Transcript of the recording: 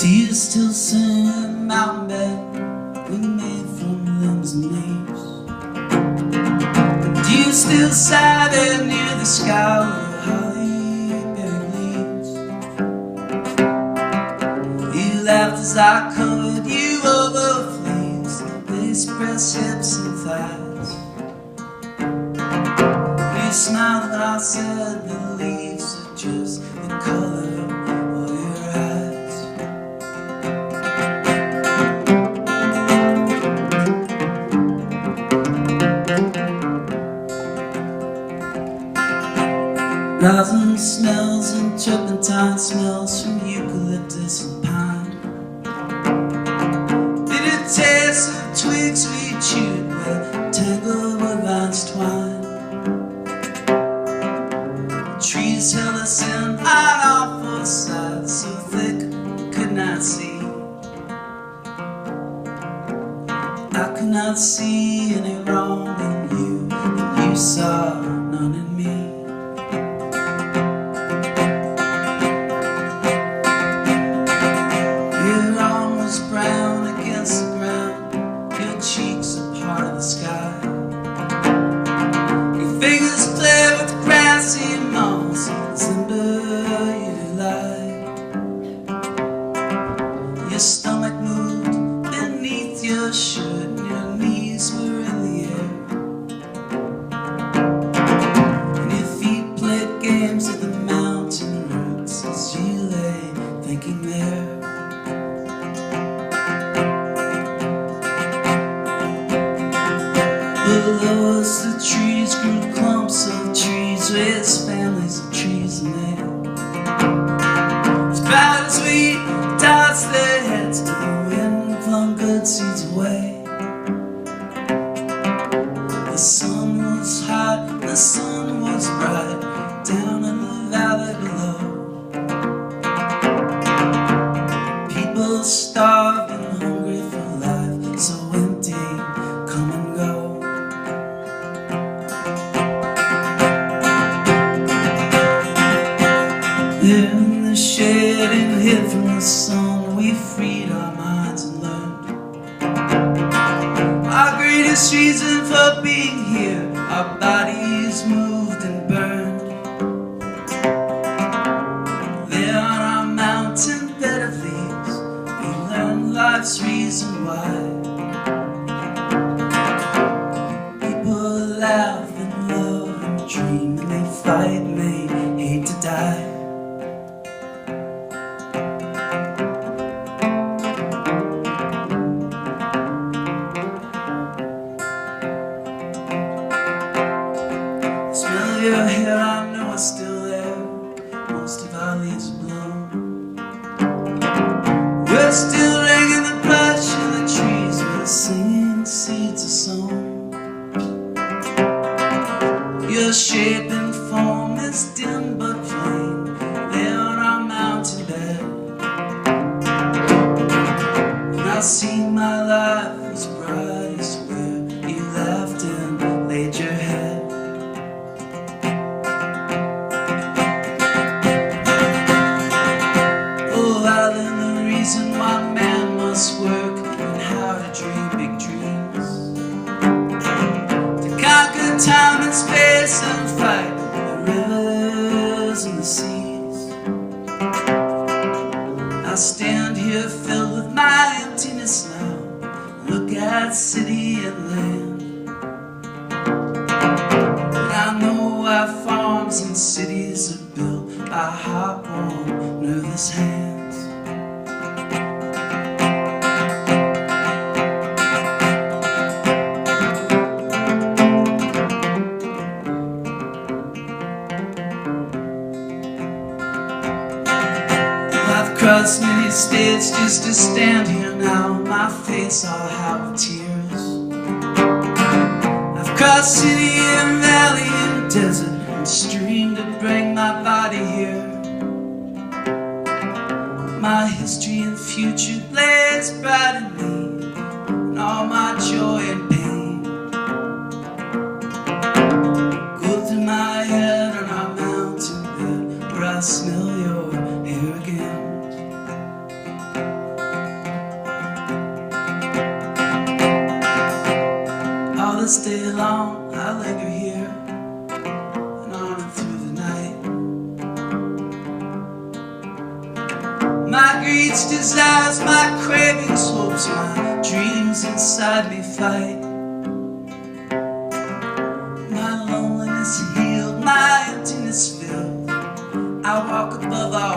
Do you still sing a mountain bed we made from limbs and leaves? Do you still sigh there near the sky with holly-berry leaves? You laughed as I covered you over fleas, lace breast, hips and thighs. You smiled when I said the leaves are just the color of your eyes. Rosin smells and turpentine smells from eucalyptus and pine. Bitter taste of twigs we chewed with tangled with vines twine. Trees held us in on all four sides, so thick could not see. I could not see any wrong in you, and you saw none in me. Your arm was brown against the ground, your cheeks a part of the sky. Your fingers played with grassy moss, timber you delight. Your stomach moved beneath your shirt, and your knees were in the air. And your feet played games of the mountain roots as you lay thinking there. Below us the trees grew clumps of trees with families of trees in there. As proud as we tossed their heads to the wind, flung good seeds away. The sun was hot, the sun was bright, down in the valley below. People starved and hungry for life, so empty, come and go. There in the shade and hid from the sun, we freed our minds and learned our greatest reason for being here. Our bodies moved and burned. There on our mountain bed of leaves, we learned life's reason why. People laugh and love and dream, and they fight and they hate to die. Smell your hair, I know it's still there. Most of our leaves are blown. We're still ringing the brush in the trees where the singing seeds are sown. Your shape and form is dim but plain there on our mountain bed. And I see my life was brightest where you laughed and laid your head. Reason why man must work and how to dream big dreams, to conquer time and space and fight the rivers and the seas. I stand here filled with my emptiness now, look at city and land, and I know why farms and cities are built by heart-warm, nervous hands. Crossed many states just to stand here now, my face all hot with tears. I've crossed city and valley and desert and stream to bring my body here. My history and future blaze bright in me, and all my joy and pain go through my head on our mountain bed where I smell your hair again. stay long, I linger here and on and through the night. My greeds, desires, my cravings, hopes, my dreams inside me fight. My loneliness healed, my emptiness filled, I walk above all